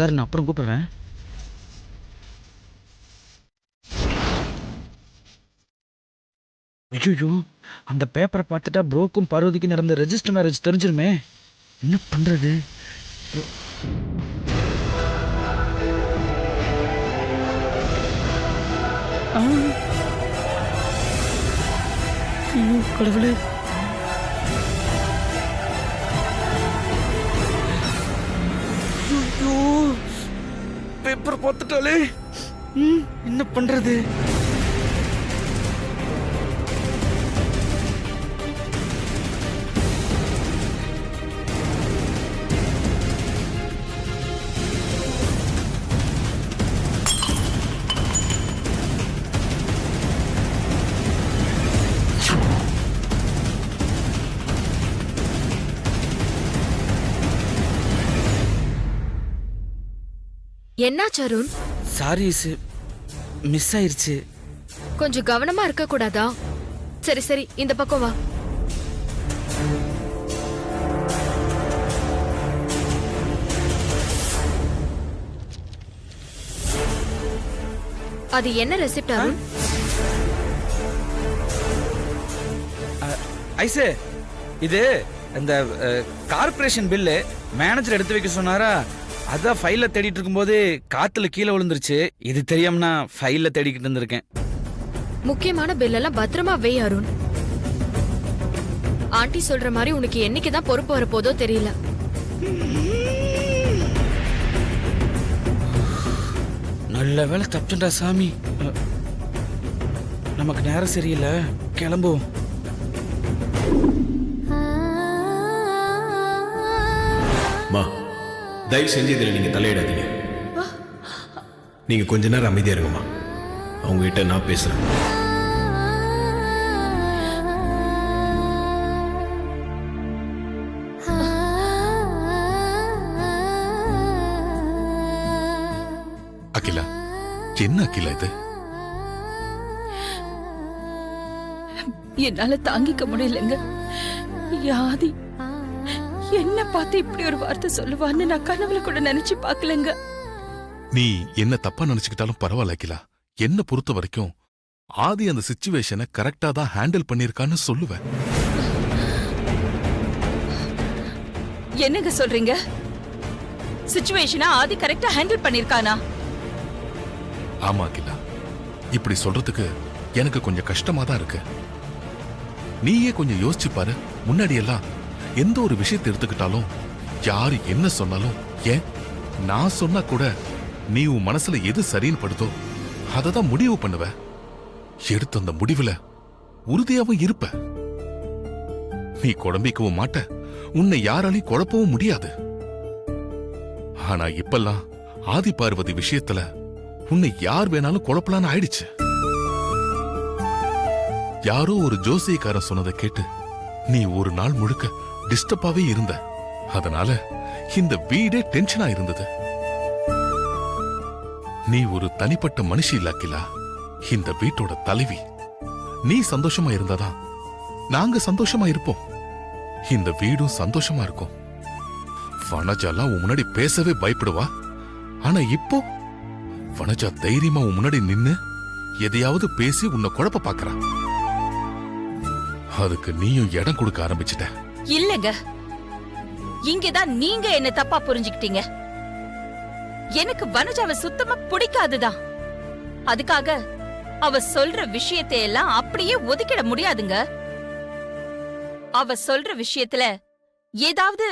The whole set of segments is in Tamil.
சார் நான் அப்புறம் கூப்பிடுறேன். ஐயோ, அந்த பேப்பரை பார்த்துட்டா ப்ரோக்கும் பார்வதிக்கு நடந்த ரெஜிஸ்டர் மேரேஜ் தெரிஞ்சிருமே. என்ன பண்றது? ஐயோ கடவுளே. ஐயோ, பேப்பர் பார்த்துட்டாலே. என்ன பண்றது? என்னாச்சு அருண்? சாரி, மிஸ் ஆயிருச்சு. கொஞ்சம் கவனமா இருக்க கூடாதா? சரி சரி, இந்த பக்கம் வா. அது என்ன ரெசிப்ட் அருண்? ஐசே, இது இந்த கார்ப்பரேஷன் பில்லு மேனேஜர் எடுத்து வைக்க சொன்னாரா. அதான் ஃபைல தேடிட்டு இருக்கும்போது காத்துல கீழே விழுந்துருச்சு. இது தெரியாம நான் ஃபைல தேடிக்கிட்டு இருந்திருக்கேன். முக்கியமான பில் எல்லாம் பத்திரமா வை அருண். ஆண்டி சொல்ற மாதிரி உனக்கு என்னைக்குதான் பொறுப்பு வரப்போதோ தெரியல. நல்ல வேலை தப்புடா சாமி. நமக்கு நேரம் சரியில்லை, கிளம்புவோம். தயவு செஞ்சு இதில் நீங்கள் தலையிடாதீங்க. நீங்கள் கொஞ்ச நேரம் அமைதியாக இருங்கம்மா. அவங்ககிட்ட நான் பேசுகிறேன். அகிலா, என்ன அகிலா இது? என்னால தாங்கிக்க முடியலங்க. யாதி என்ன பார்த்து இப்படி ஒரு வார்த்தை சொல்லுவான்னு நான் கனவுல கூட நினைச்சு பார்க்கலங்க. நீ என்ன தப்பா நினைச்சுக்கிட்டாலும் பரவாயில்ல அகிலா. என்ன பொறுத்த வரைக்கும் ஆதி அந்த சிச்சுவேஷனை கரெக்டா தான் ஹேண்டில் பண்ணிருக்கான்னு சொல்லுவேன். என்னங்க சொல்றீங்க? சிச்சுவேஷனை ஆதி கரெக்டா ஹேண்டில் பண்ணிருக்கானா? ஆமா அகிலா, இப்படி சொல்றதுக்கு எனக்கு கொஞ்சம் கஷ்டமா தான் இருக்கு. நீயே கொஞ்சம் யோசிச்சு பாரு. முன்னாடி எல்லாம் எந்த ஒரு விஷயத்தை எடுத்துக்கிட்டாலும் யாரு என்ன சொன்னாலும், ஏன் நான் சொன்னா கூட நீ உன் மனசுல எது சரின்னு படுதோ அததான் முடிவு பண்ணுவ. எடுத்த அந்த முடிவுல உறுதியாவும் இருப்ப. நீ குழம்பிக்கவும் மாட்ட, உன்னை யாராலையும் குழப்பவும் முடியாது. ஆனா இப்பெல்லாம் ஆதி பார்வதி விஷயத்துல உன்னை யார் வேணாலும் குழப்பலான்னு ஆயிடுச்சு. யாரோ ஒரு ஜோசியக்காரன் சொன்னதை கேட்டு நீ ஒரு நாள் முழுக்க டிஸ்டர்பாவே இருந்த. அதனால இந்த வீடே டென்ஷனா இருந்தது. நீ ஒரு தனிப்பட்ட மனுஷி இல்ல அகிலா, இந்த வீட்டோட தலைவி. நீ சந்தோஷமா இருந்தாதான் நாங்க சந்தோஷமா இருப்போம். இந்த வீடும் சந்தோஷமா இருக்கும். வனஜாலாம் உன் முன்னாடி பேசவே பயப்படுவா. ஆனா இப்போ வனஜா தைரியமா உன் முன்னாடி நின்னு எதையாவது பேசி உன்னை குழப்ப பாக்குறா. அதுக்கு நீயும் இடம் கொடுக்க ஆரம்பிச்சிட்ட. இல்லங்க, இங்கதான் நீங்க என்ன தப்பா புரிஞ்சுக்கிட்டீங்க. எனக்கு வனஜாவை சுத்தமா பிடிக்காதுதான். அதுக்காக அவ சொல்ற விஷயத்தை எல்லாம் அப்படியே ஒதுக்கிட முடியாதுங்க. அவ சொல்ற விஷயத்துல ஏதாவது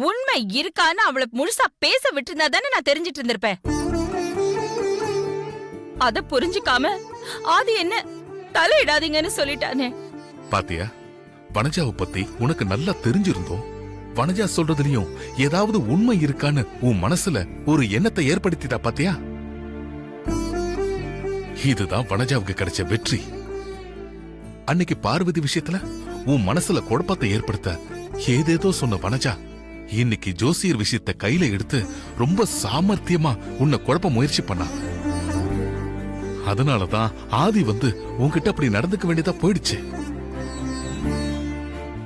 உண்மை இருக்கான்னு அவளை முழுசா பேச விட்டுருந்தா தானே நான் தெரிஞ்சிட்டு இருந்திருப்பேன். அத புரிஞ்சுக்காம ஆதி என்ன தலையிடாதீங்கன்னு சொல்லிட்டானே. பாத்தியா, வனஜாவை பத்தி உனக்கு நல்லா தெரிஞ்சிருந்தோம். வனஜா சொல்றதுலயும் ஏதாவது உண்மை இருக்கான்னு உன் மனசுல ஒரு எண்ணத்தை ஏற்படுத்திட்டா பாத்தியா? இதுதான் வனஜாவுக்கு கிடைச்ச வெற்றி. அன்னைக்கு பார்வதி விஷயத்துல உன் மனசுல குழப்பத்தை ஏற்படுத்த ஏதேதோ சொன்ன வனஜா இன்னைக்கு ஜோசியர் விஷயத்தை கையில எடுத்து ரொம்ப சாமர்த்தியமா உன்னை குழப்ப முயற்சி பண்ணா. அதனாலதான் ஆதி வந்து உன்கிட்ட அப்படி நடந்துக்க வேண்டியதா போயிடுச்சு.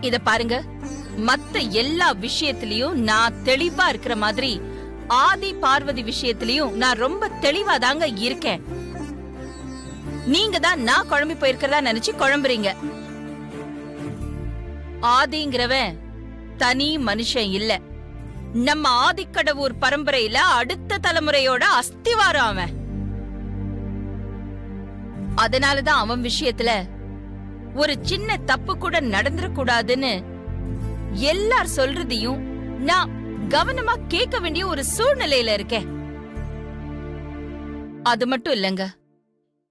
இத பாருங்க, மத்த எல்லா விஷயத்திலயும் நான் தெளிவா இருக்கிற மாதிரி ஆதி பார்வதி விஷயத்திலயும் நான் ரொம்ப தெளிவாதாங்க இருக்கேன். நீங்க தான் நான் குழம்பி போயிருக்கிறதா நினைச்சு குழம்புறீங்க. ஆதிங்கிறவன் தனி மனுஷன் இல்ல, நம்ம ஆதிக்கடவுர் பரம்பரையில அடுத்த தலைமுறையோட அஸ்திவாரம் அவன். அதனாலதான் அவன் விஷயத்துல ஒரு சின்ன தப்பு கூட நடந்துடக்கூடாதுன்னு எல்லார் சொல்றதையும் நான் கவனமா கேட்க வேண்டிய ஒரு சூழ்நிலையில இருக்கேன். அது மட்டும் இல்லங்க,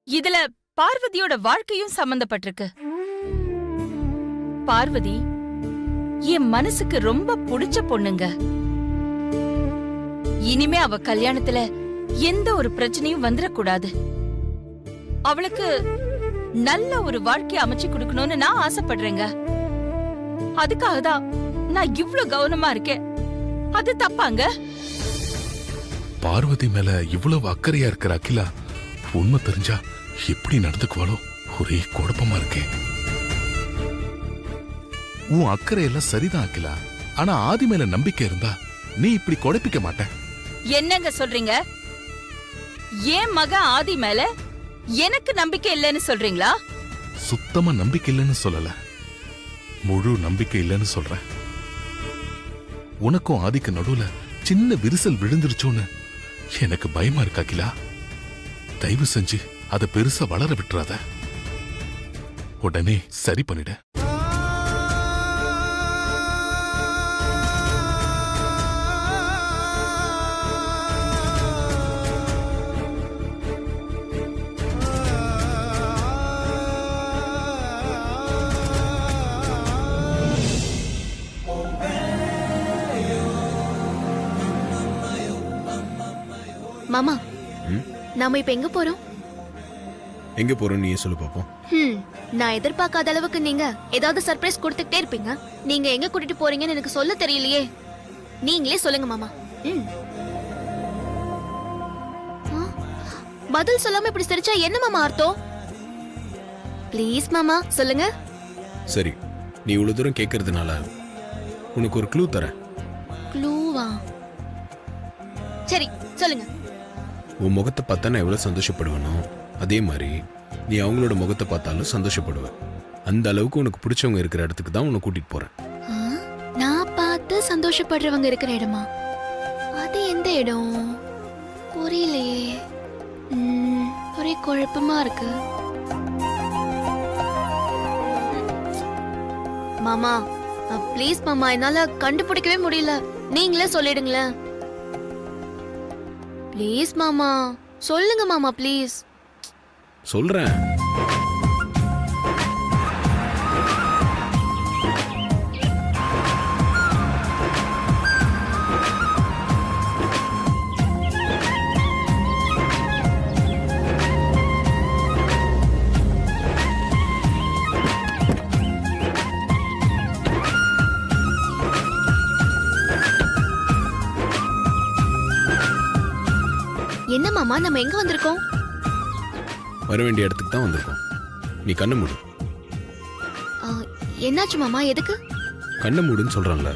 இதுல பார்வதியோட வாழ்க்கையும் சம்பந்தப்பட்டிருக்கு. பார்வதி என் மனசுக்கு ரொம்ப பிடிச்ச பொண்ணுங்க. இனிமே அவ கல்யாணத்துல எந்த ஒரு பிரச்சனையும் வந்துடக்கூடாது. அவளுக்கு நல்ல ஒரு வாழ்க்கை அமைச்சு கொடுக்கணும்னு நான் ஆசைப்படுறேங்க. அதுக்காக தான் நான் இவ்ளோ கவனமா இருக்கேன். அது தப்பாங்க? பார்வதி மேல இவ்வளவு அக்கறையா இருக்கிற அகிலா உண்மை தெரிஞ்சா எப்படி நடந்துக்குவாளோ ஒரே குழப்பமா இருக்கேன். உன் அக்கறை எல்லாம் சரிதான் அகிலா, ஆனா ஆதி மேல நம்பிக்கை இருந்தா நீ இப்படி குழப்பிக்க மாட்ட. என்னங்க சொல்றீங்க? ஏன் மகன் ஆதி மேல எனக்கு நம்பிக்கை இல்லைன்னு சொல்றீங்களா? சுத்தமா நம்பிக்கை இல்லைன்னு சொல்லல, முழு நம்பிக்கை இல்லைன்னு சொல்றேன். உனக்கும் ஆதிக்கு நடுவுல சின்ன விரிசல் விழுந்துருச்சோன்னு எனக்கு பயமா இருக்கா அகிலா. தயவு செஞ்சு அதை பெருசா வளர விட்டுறாத, உடனே சரி பண்ணிட. மாமா, நாம இப்ப எங்க போறோம்? எங்க போறோம் நீ சொல்லு பாப்போம். நான் எதிர்பார்க்காத அளவுக்கு நீங்க ஏதாவது சர்ப்ரைஸ் கொடுத்துட்டே இருப்பீங்க. நீங்க எங்க கூட்டிட்டு போறீங்கன்னு எனக்கு சொல்ல தெரியலையே. நீங்களே சொல்லுங்க மாமா. பதில் சொல்லாம இப்படி சிரிச்சா என்ன மாமா அர்த்தம்? ப்ளீஸ் மாமா சொல்லுங்க. சரி, நீ இவ்வளவு தூரம் கேட்கறதுனால உனக்கு ஒரு க்ளூ தரேன். க்ளூவா? சரி சொல்லுங்க. உன் முகத்தை பார்த்தா நான் எவ்வளவு சந்தோஷப்படுவேனோ அதே மாதிரி நீ அவங்களோட முகத்தை பார்த்தாலும் சந்தோஷப்படுவ. அந்த அளவுக்கு உனக்கு பிடிச்சவங்க இருக்கிற இடத்துக்கு தான் உன்னை கூட்டிட்டு போறேன். நான் பார்த்து சந்தோஷப்படுறவங்க இருக்கிற இடமா? அது எந்த இடம்? புரியலையே. ஒரே குழப்பமா இருக்கு. மாமா ப்ளீஸ் மாமா, என்னால கண்டுபிடிக்கவே முடியல. நீங்களே சொல்லிடுங்களேன் ப்ளீஸ் மாமா. சொல்லுங்க மாமா ப்ளீஸ். சொல்றேன். என்ன மாமா, நம்ம எங்க வந்திருக்கோம்? வர வேண்டிய இடத்துக்கு தான் வந்திருக்கோம். நீ கண்ணை மூடு. என்னாச்சு மாமா? எதுக்கு கண்ணை மூடுன்னு சொல்றான்ல,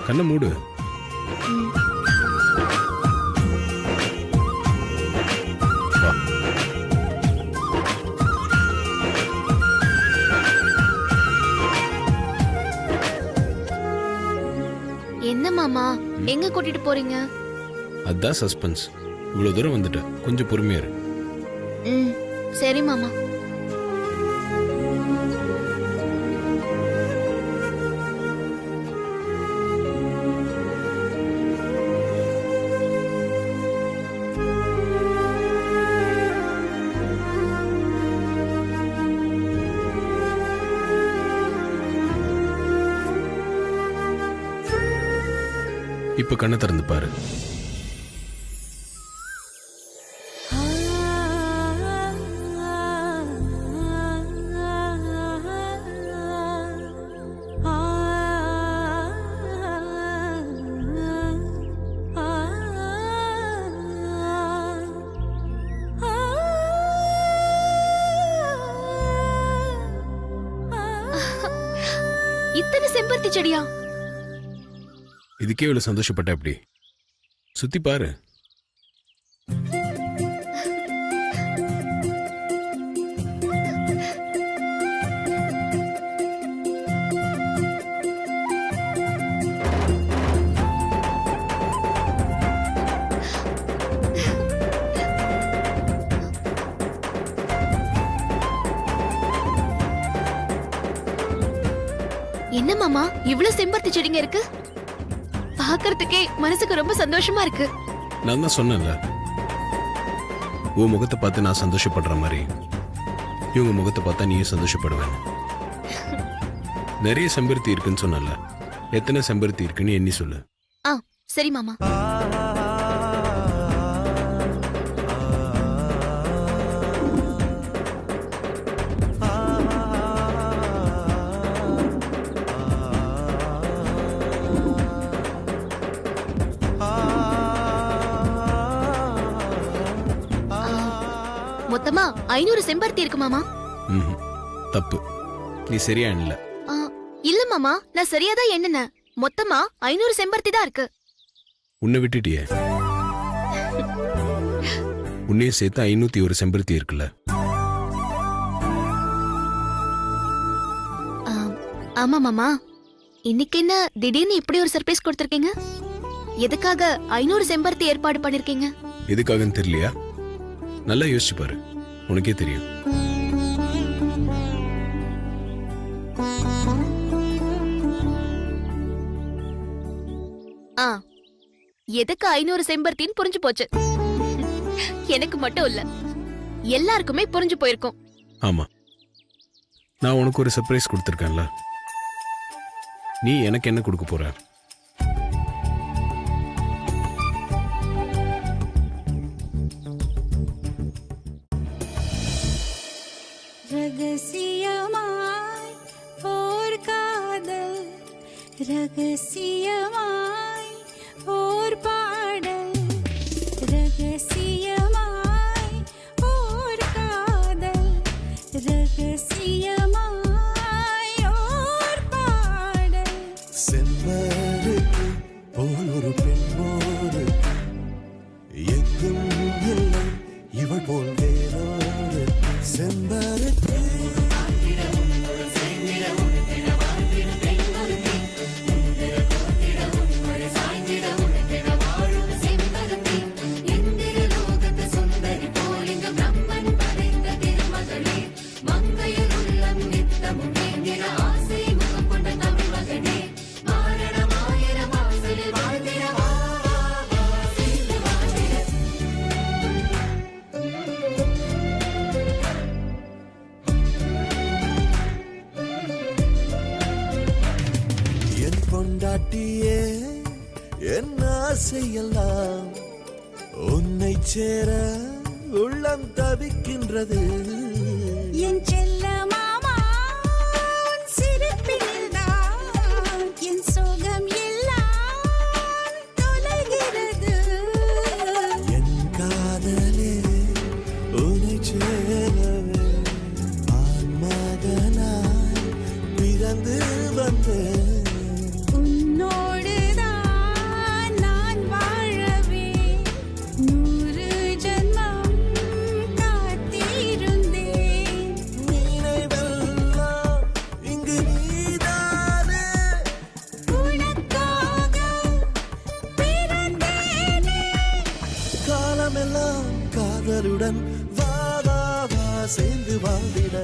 கண்ணை மூடு. வா. என்ன மாமா, எங்க கூட்டிட்டு போறீங்க? அதான் சஸ்பென்ஸ். இவ்வளவு தூரம் வந்துட்ட, கொஞ்சம் பொறுமையா இரு. சரி மாமா. இப்ப கண்ணை திறந்து பாரு. இத்தனை செம்பருத்தி செடியா? இதுக்கே இவ்வளவு சந்தோஷப்பட்ட எப்படி? சுத்தி பாரு. என்ன மாமா இவ்ளோ செம்பருத்தி செடிங்க இருக்கு? பார்க்கிறதுக்கே மனசுக்கு ரொம்ப சந்தோஷமா இருக்கு. நான் தான் சொன்னேன்ல, உன் முகத்தை பார்த்து நான் சந்தோஷப்படுற மாதிரி இவங்க முகத்தை பார்த்தா நீயும் சந்தோஷப்படுவேன். நிறைய செம்பருத்தி இருக்குன்னு சொன்னல, எத்தனை செம்பருத்தி இருக்குன்னு எண்ணி சொல்லு. ஆ சரி மாமா. மொத்தமா 500 செம்பருத்தி இருக்கு மாமா. ம்ஹும். தப்பு, நீ சரியா எண்ணல. ஆ, இல்ல மாமா, நான் சரியாதான் எண்ணுனேன். மொத்தமா 500 செம்பருத்தி தான் இருக்கு. உன்னை விட்டுட்டியே, உன்னையும் சேர்த்து 501 செம்பருத்தி இருக்குல்ல. ஆ, ஆமா மாமா, இன்னைக்கு என்ன திடீர்னு இப்படி ஒரு சர்ப்ரைஸ் கொடுத்திருக்கீங்க? எதுக்காக 500 செம்பருத்தி ஏற்பாடு பண்ணிருக்கீங்க? எதுக்காகன்னு தெரியலையா? நல்லா யோசிச்சு பாரு, உனக்கே தெரியும். ஆ, எதுக்கு 500 செம்பருத்தின்னு புரிஞ்சு போச்சு. எனக்கு மட்டும் இல்ல, எல்லாருக்குமே புரிஞ்சு போயிருக்கும். ஆமா, நான் உனக்கு ஒரு சர்ப்ரைஸ் கொடுத்துருக்கேன்ல, நீ எனக்கு என்ன கொடுக்க போற? ரகசியமாய் ஓர் காதல், ரகசியமாய் ஓர் பாடல், ரகசியமாய் ஓர் காதல், ரகசியமாய் ஓர் பாடல். செம்பருக்கு போல் ஒரு பெண்ணோடு எங்கும் இல்லை இவள் போல் வேறோடு. செம்பருக்கு என் பொண்டாட்டியே, என் ஆசையெல்லாம் உன்னை சேர உள்ளம் தவிக்கின்றது. என் செல்ல மாமா, உன் சிரிப்பில்தான் என் சோகம் எல்லாம் தொலைகிறது. என் காதலே உன்னை சேரவே ஆன்மகனாய் பிறந்து வந்தேன். உன்னோடுதான் நான் வாழவே 100 ஜென்மம் காத்திருந்தேன். நினைவெல்லாம் இங்கு நீதானே. உனக்காக பிறந்தேனே. காலமெல்லாம் காதலுடன் வா வா வா சேர்ந்து வாழ்ந்திட.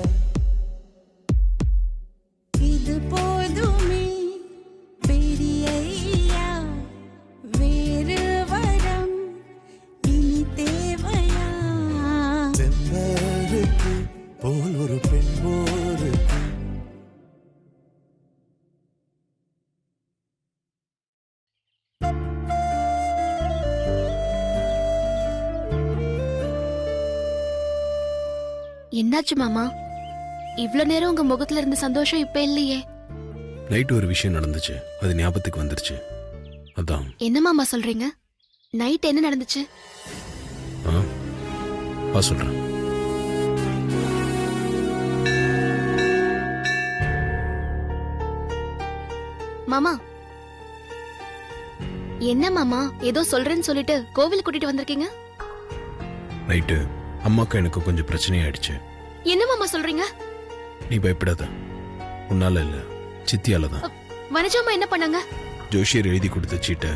இது போதுமே பெரியய்யா, வேறு வரம் இனி தேவையா? செம்பருக்கு போல் ஒரு பெண்ணோடு என்னாச்சு மாமா? இவ்ளோ நேரம் உங்க முகத்துல இருந்த சந்தோஷம் இப்ப இல்லையே. நைட் ஒரு விஷயம் நடந்துச்சு, அது ஞாபகத்துக்கு வந்துருச்சு. அதான். என்ன மாமா சொல்றீங்க? நைட் என்ன நடந்துச்சு? ஆ, வா சொல்றேன். மாமா, என்ன மாமா ஏதோ சொல்றேன்னு சொல்லிட்டு கோவில் கூட்டிட்டு வந்திருக்கீங்க? நைட்டு அம்மாக்கும் எனக்கு கொஞ்சம் பிரச்சனையாயிடுச்சு. என்ன மாமா சொல்றீங்க? நீ பயப்படாத, உன்னால இல்ல, சித்தியால தான். வனஜாமா என்ன பண்ணாங்க? ஜோஷியர் எழுதி கொடுத்த சீட்டை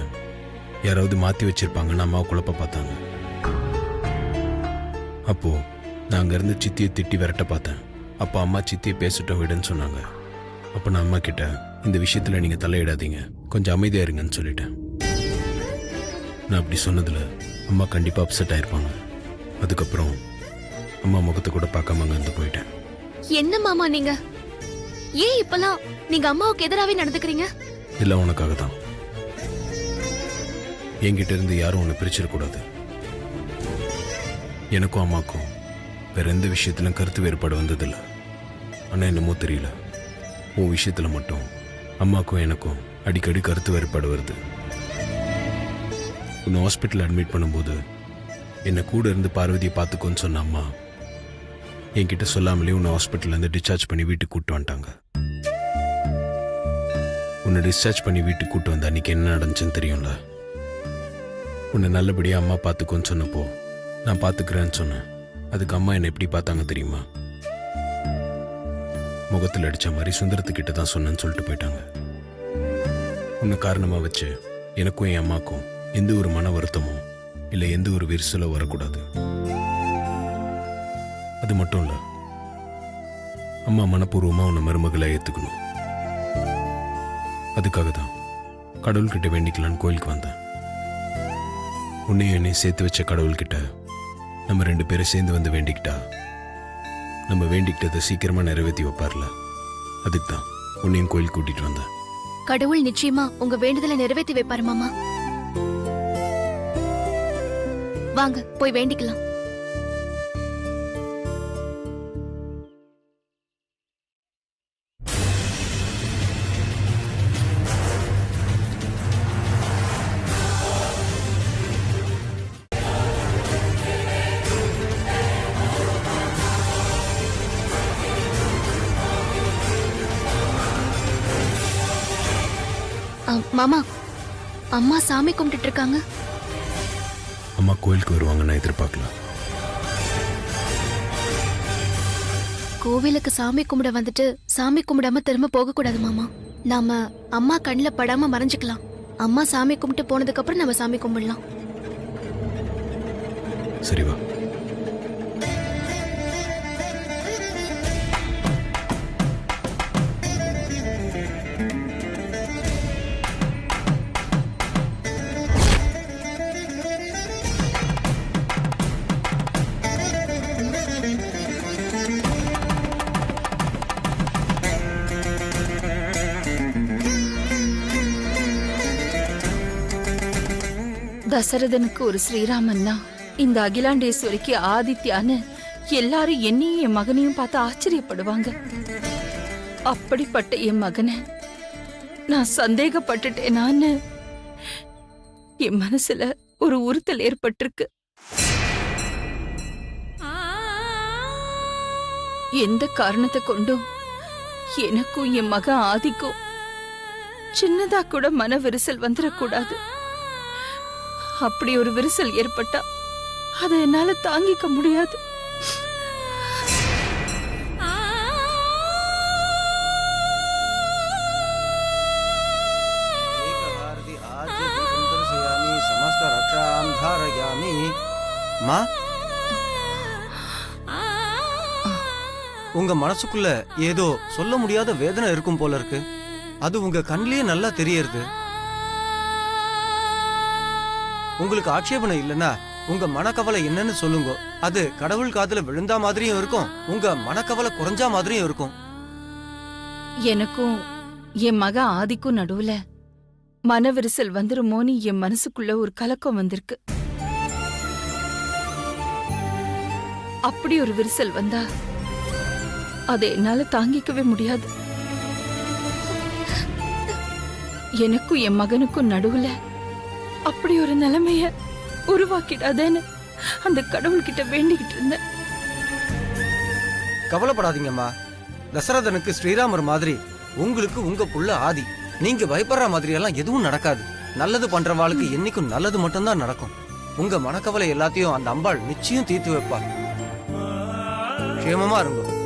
யாராவது மாத்தி வச்சிருப்பாங்கன்னு அம்மாவை குழப்ப பார்த்தாங்க. அப்போ நான் அங்கிருந்து சித்தியை திட்டி விரட்ட பார்த்தேன். அப்போ அம்மா சித்தியை பேசட்டும் விடுன்னு சொன்னாங்க. அப்போ நான் அம்மா கிட்ட இந்த விஷயத்துல நீங்க தலையிடாதீங்க, கொஞ்சம் அமைதியா இருங்கன்னு சொல்லிட்டேன். நான் அப்படி சொன்னதுல அம்மா கண்டிப்பா அப்செட் ஆயிருப்பாங்க. அதுக்கப்புறம் அம்மா முகத்தை கூட பார்க்காம அங்கிருந்து போயிட்டேன். என்ன மாமா நீங்க ஏன் இப்பெல்லாம் நீங்க அம்மாவுக்கு எதிராவே நடந்துக்கிறீங்க? எல்லாம் உனக்காக தான். என்கிட்ட இருந்து யாரும் உன்னை பிரிச்சிடக்கூடாது. எனக்கும் அம்மாக்கும் வேற எந்த விஷயத்திலும் கருத்து வேறுபாடு வந்ததில்ல. ஆனா என்னமோ தெரியல, உன் விஷயத்துல மட்டும் அம்மாக்கும் எனக்கும் அடிக்கடி கருத்து வேறுபாடு வருது. உன்னை ஹாஸ்பிட்டல் அட்மிட் பண்ணும்போது என்னை கூட இருந்து பார்வதியை பார்த்துக்கோன்னு சொன்ன அம்மா என்கிட்ட சொல்லாமலே உன்னை ஹாஸ்பிட்டல்ல இருந்து டிஸ்சார்ஜ் பண்ணி வீட்டுக்கு கூட்டு வந்துட்டாங்க. உன்னை டிஸ்சார்ஜ் பண்ணி வீட்டுக்கு கூட்டு வந்த அன்னைக்கு என்ன நடந்துச்சுன்னு தெரியும்ல. உன்னை நல்லபடியா அம்மா பார்த்துக்கோன்னு சொன்னப்போ நான் பார்த்துக்கிறேன்னு சொன்னேன். அதுக்கு அம்மா என்னை எப்படி பார்த்தாங்க தெரியுமா? முகத்தில் அடிச்ச மாதிரி சுந்தரத்துக்கிட்ட தான் சொன்னேன்னு சொல்லிட்டு போயிட்டாங்க. உன்னை காரணமா வச்சு எனக்கும் என் அம்மாக்கும் எந்த ஒரு மன வருத்தமோ இல்லை எந்த ஒரு விரிசலோ வரக்கூடாது. அது மட்டும் இல்ல, அம்மா மனப்பூர்வமா உன்னை மருமகளை ஏத்துக்கணும். அதுக்காக தான் கடவுள்கிட்ட வேண்டிக்கலான்னு கோயிலுக்கு வந்தேன். உன்னையும் என்னையும் சேர்த்து வச்ச கடவுள்கிட்ட நம்ம 2 பேரும் சேர்ந்து வந்து வேண்டிக்கிட்டா நம்ம வேண்டிக்கிட்டதை சீக்கிரமா நிறைவேற்றி வைப்பார்ல. அதுக்கு தான் உன்னையும் கோயில் கூட்டிட்டு வந்தேன். கடவுள் நிச்சயமா உங்க வேண்டுதலை நிறைவேற்றி வைப்பாரு மாமா. வாங்க போய் வேண்டிக்கலாம். மாமா, அம்மா சாமி கும்பிட்டு இருக்காங்க. அம்மா கோயிலுக்கு வருவாங்க நான் எதிர்பார்க்கல. கோவிலுக்கு சாமி கும்பிட வந்துட்டு சாமி கும்பிடாம திரும்ப போக கூடாது மாமா. நாம அம்மா கண்ணுல படாம மறைஞ்சுக்கலாம். அம்மா சாமி கும்பிட்டு போனதுக்கு அப்புறம் நம்ம சாமி கும்பிடலாம். சரி வா. தசரதனுக்கு ஒரு ஸ்ரீராமன்னா இந்த அகிலாண்டேஸ்வரிக்கு ஆதித்யான்னு எல்லாரும் என்னையும் என் மகனையும் பார்த்து ஆச்சரியப்படுவாங்க. அப்படிப்பட்ட என் மகனை நான் சந்தேகப்பட்டுட்டேனான்னு என் மனசுல ஒரு உறுத்தல் ஏற்பட்டிருக்கு. எந்த காரணத்தை கொண்டும் எனக்கும் என் மகன் ஆதிக்கும் சின்னதா கூட மன விரிசல் வந்துடக்கூடாது. அப்படி ஒரு விரிசல் ஏற்பட்டா அதை என்னால தாங்கிக்க முடியாது. உங்க மனசுக்குள்ள ஏதோ சொல்ல முடியாத வேதனை இருக்கும் போல இருக்கு. அது உங்க கண்ணிலேயே நல்லா தெரியறது. உங்களுக்கு ஆட்சேபனை இல்லைன்னா உங்க மனக்கவலை என்னன்னு சொல்லுங்க. அது கடவுள் காதுல விழுந்தா மாதிரியும் இருக்கும், உங்க மனக்கவலை குறைஞ்சா மாதிரியும் இருக்கும். எனக்கும் என் மக ஆதிக்கும் நடுவுல மனவிரிசல் வந்துருமோன்னு என் மனசுக்குள்ள ஒரு கலக்கம் வந்திருக்கு. அப்படி ஒரு விரிசல் வந்தா அதை என்னால தாங்கிக்கவே முடியாது. எனக்கும் என் மகனுக்கும் நடுவுல அப்படி ஒரு நிலைமைய உருவாக்கிடாதேன்னு அந்த கடவுள்கிட்ட வேண்டிக்கிட்டு இருந்தேன். கவலைப்படாதீங்கம்மா. தசரதனுக்கு ஸ்ரீராமர் மாதிரி உங்களுக்கு உங்க புள்ள ஆதி. நீங்க பயப்படுற மாதிரி எல்லாம் எதுவும் நடக்காது. நல்லது பண்றவாளுக்கு என்னைக்கும் நல்லது மட்டும்தான் நடக்கும். உங்க மனக்கவலை எல்லாத்தையும் அந்த அம்பாள் நிச்சயம் தீர்த்து வைப்பா. க்ஷேமமா இருங்க.